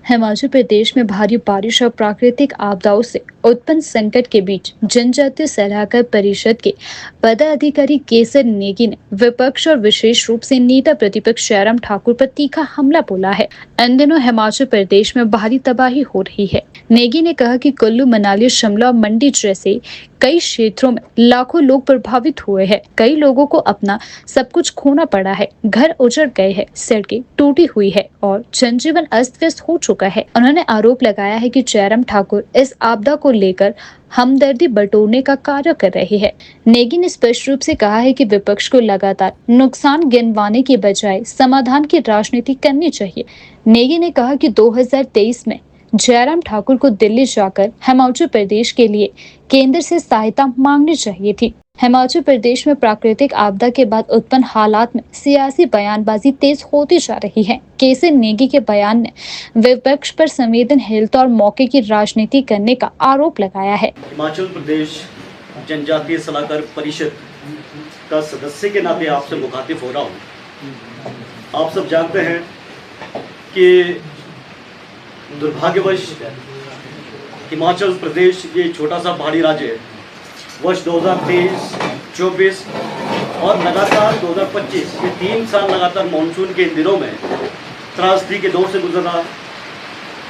हिमाचल प्रदेश में भारी बारिश और प्राकृतिक आपदाओं से उत्पन्न संकट के बीच जनजातीय सलाहकार परिषद के पदाधिकारी केसर नेगी ने विपक्ष और विशेष रूप से नेता प्रतिपक्ष जयराम ठाकुर पर तीखा हमला बोला है। इन दिनों हिमाचल प्रदेश में भारी तबाही हो रही है। नेगी ने कहा कि कुल्लू, मनाली, शिमला और मंडी जैसे कई क्षेत्रों में लाखों लोग प्रभावित हुए हैं। कई लोगों को अपना सब कुछ खोना पड़ा है, घर उजड़ गए हैं, सड़कें टूटी हुई है और जनजीवन अस्त व्यस्त हो चुका है। उन्होंने आरोप लगाया है कि जयराम ठाकुर इस आपदा को लेकर हमदर्दी बटोरने का कार्य कर रहे हैं। नेगी ने स्पष्ट रूप से कहा है कि विपक्ष को लगातार नुकसान गिनवाने के बजाय समाधान की राजनीति करनी चाहिए। नेगी ने कहा कि 2023 में जयराम ठाकुर को दिल्ली जाकर हिमाचल प्रदेश के लिए केंद्र से सहायता मांगनी चाहिए थी। हिमाचल प्रदेश में प्राकृतिक आपदा के बाद उत्पन्न हालात में सियासी बयानबाजी तेज होती जा रही है। केसर नेगी के बयान ने विपक्ष पर संवेदनहीनता और मौके की राजनीति करने का आरोप लगाया है। हिमाचल प्रदेश जनजातीय सलाहकार परिषद का सदस्य के नाते आपसे मुखातिब हो रहा हूँ। आप सब जानते हैं कि दुर्भाग्यवश हिमाचल प्रदेश ये छोटा सा पहाड़ी राज्य है। वर्ष 2023, 24 और लगातार 2025 ये 3 साल लगातार मानसून के इन दिनों में त्रासदी के दौर से गुजर रहा।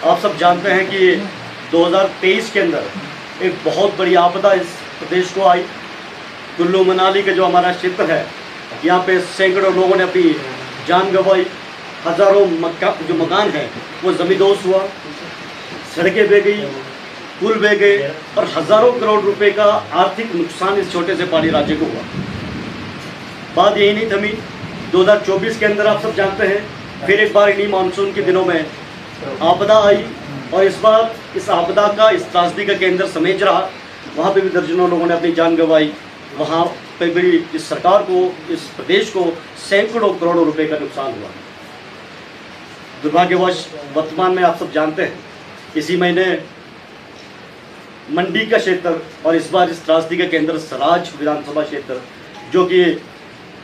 आप सब जानते हैं कि 2023 के अंदर एक बहुत बड़ी आपदा इस प्रदेश को आई। कुल्लू मनाली का जो हमारा क्षेत्र है, यहाँ पे सैकड़ों लोगों ने अपनी जान गंवाई। हज़ारों जो मकान हैं वो ज़मींदोज़ हुआ, सड़कें बह गई, पुल बह गए और हज़ारों करोड़ रुपए का आर्थिक नुकसान इस छोटे से पहाड़ी राज्य को हुआ। बात यही नहीं थमी, 2024 के अंदर आप सब जानते हैं फिर एक बार इन्हीं मानसून के दिनों में आपदा आई और इस बार इस आपदा का, इस त्रासदी का केंद्र समेज रहा। वहाँ पे भी दर्जनों लोगों ने अपनी जान गंवाई। वहाँ पे भी इस सरकार को, इस प्रदेश को सैकड़ों करोड़ों रुपए का नुकसान हुआ। दुर्भाग्यवश वर्तमान में आप सब जानते हैं इसी महीने मंडी का क्षेत्र और इस बार इस त्रासदी का केंद्र सराज विधानसभा क्षेत्र, जो कि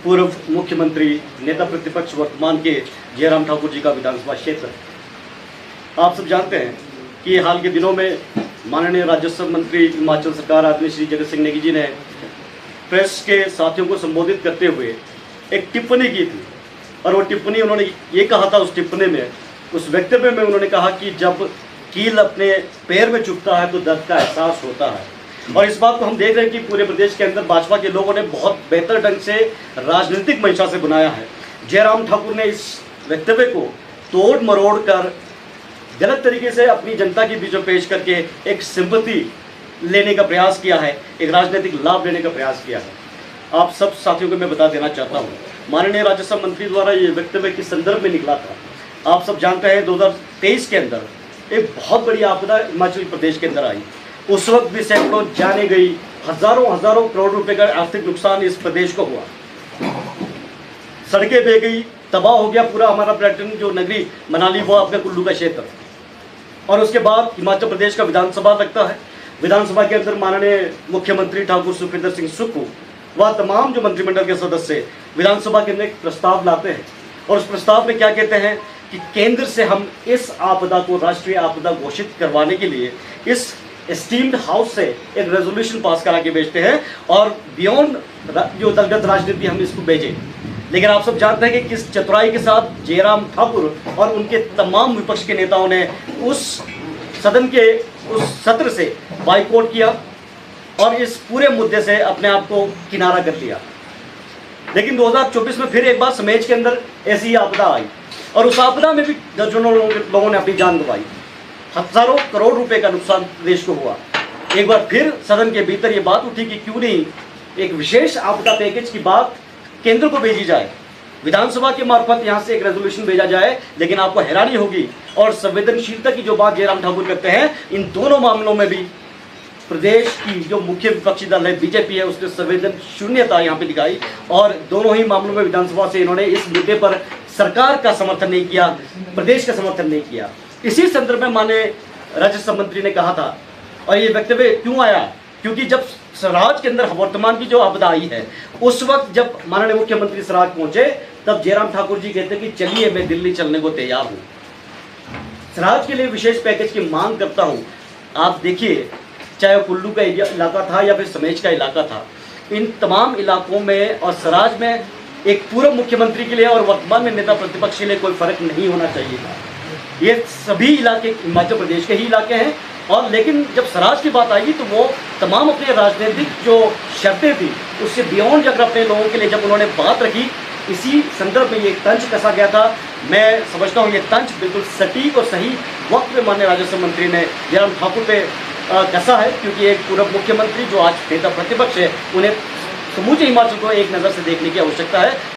पूर्व मुख्यमंत्री, नेता प्रतिपक्ष वर्तमान के जयराम ठाकुर जी का विधानसभा क्षेत्र है। आप सब जानते हैं कि हाल के दिनों में माननीय राजस्व मंत्री हिमाचल सरकार आदरणीय श्री जगत सिंह नेगी जी ने प्रेस के साथियों को संबोधित करते हुए एक टिप्पणी की थी और वो टिप्पणी उन्होंने ये कहा था, उस टिप्पणी में, उस वक्तव्य में उन्होंने कहा कि जब कील अपने पैर में चुभता है तो दर्द का एहसास होता है। और इस बात को हम देख रहे हैं कि पूरे प्रदेश के अंदर भाजपा के लोगों ने बहुत बेहतर ढंग से राजनीतिक मंशा से बनाया है। जयराम ठाकुर ने इस वक्तव्य को तोड़ मरोड़ कर गलत तरीके से अपनी जनता के बीच में पेश करके एक सिंपैथी लेने का प्रयास किया है, एक राजनीतिक लाभ लेने का प्रयास किया है। आप सब साथियों को मैं बता देना चाहता हूँ, माननीय राजस्व मंत्री द्वारा ये वक्तव्य किस संदर्भ में निकला था। आप सब जानते हैं 2023 के अंदर एक बहुत बड़ी आपदा हिमाचल प्रदेश के अंदर आई। उस वक्त भी सैकड़ों जाने गई, हजारों करोड़ रुपए का आर्थिक नुकसान इस प्रदेश को हुआ। सड़कें बह गई, तबाह हो गया पूरा हमारा पर्यटन जो नगरी मनाली, वो आपका कुल्लू का क्षेत्र। और उसके बाद हिमाचल प्रदेश का विधानसभा लगता है। विधानसभा के अंदर माननीय मुख्यमंत्री ठाकुर सुखविंदर सिंह सुक्खू व तमाम जो मंत्रिमंडल के सदस्य विधानसभा के अंदर एक प्रस्ताव लाते हैं और उस प्रस्ताव में क्या कहते हैं कि केंद्र से हम इस आपदा को राष्ट्रीय आपदा घोषित करवाने के लिए इस एस्टीम्ड हाउस से एक रेजोल्यूशन पास करा के भेजते हैं और बियॉन्ड जो दलगत राजनीति हम इसको भेजें। लेकिन आप सब जानते हैं कि किस चतुराई के साथ जयराम ठाकुर और उनके तमाम विपक्ष के नेताओं ने उस सदन के उस सत्र से बाइकआउट किया और इस पूरे मुद्दे से अपने आप को किनारा कर लिया। लेकिन 2024 में फिर एक बार समेज के अंदर ऐसी आपदा आई और उस आपदा में भी दर्जनों लोगों ने अपनी जान गंवाई। हजारों करोड़ रुपए का नुकसान देश को हुआ। एक बार फिर सदन के भीतर ये बात उठी कि क्यों नहीं एक विशेष आपदा पैकेज की बात केंद्र को भेजी जाए, विधानसभा के मार्फत यहाँ से एक रेजोल्यूशन भेजा जाए। लेकिन आपको हैरानी होगी और संवेदनशीलता की जो बात जयराम ठाकुर करते हैं, इन दोनों मामलों में भी प्रदेश की जो मुख्य विपक्षी दल है बीजेपी है, उसने संवेदन शून्यता यहाँ पे दिखाई और दोनों ही मामलों में विधानसभा से इन्होंने इस मुद्दे पर सरकार का समर्थन नहीं किया, प्रदेश का समर्थन नहीं किया। इसी संदर्भ में माननीय राजस्व मंत्री ने कहा था और ये वक्तव्य क्यों आया, क्योंकि जब सराज के अंदर वर्तमान की जो आपदा आई है, उस वक्त जब माननीय मुख्यमंत्री सराज पहुंचे तब जयराम ठाकुर जी कहते कि चलिए मैं दिल्ली चलने को तैयार हूँ। सराज के लिए विशेष पैकेज की मांग करता हूँ। आप देखिए, चाहे वो कुल्लू का इलाका था या फिर समेज का इलाका था, इन तमाम इलाकों में और सराज में एक पूर्व मुख्यमंत्री के लिए और वर्तमान में नेता प्रतिपक्ष के लिए कोई फर्क नहीं होना चाहिए था। ये सभी इलाके हिमाचल प्रदेश के ही इलाके हैं, और लेकिन जब सराज की बात आएगी तो वो तमाम अपने राजनीतिक जो शर्तें थी उससे बियॉन्ड जाकर अपने लोगों के लिए जब उन्होंने बात रखी, इसी संदर्भ में ये तंज कसा गया था। मैं समझता हूँ ये तंज बिल्कुल सटीक और सही वक्त पे माननीय राजस्व मंत्री ने जयराम ठाकुर पे कसा है, क्योंकि एक पूर्व मुख्यमंत्री जो आज नेता प्रतिपक्ष है, उन्हें समूचे हिमाचल को एक नज़र से देखने की आवश्यकता है।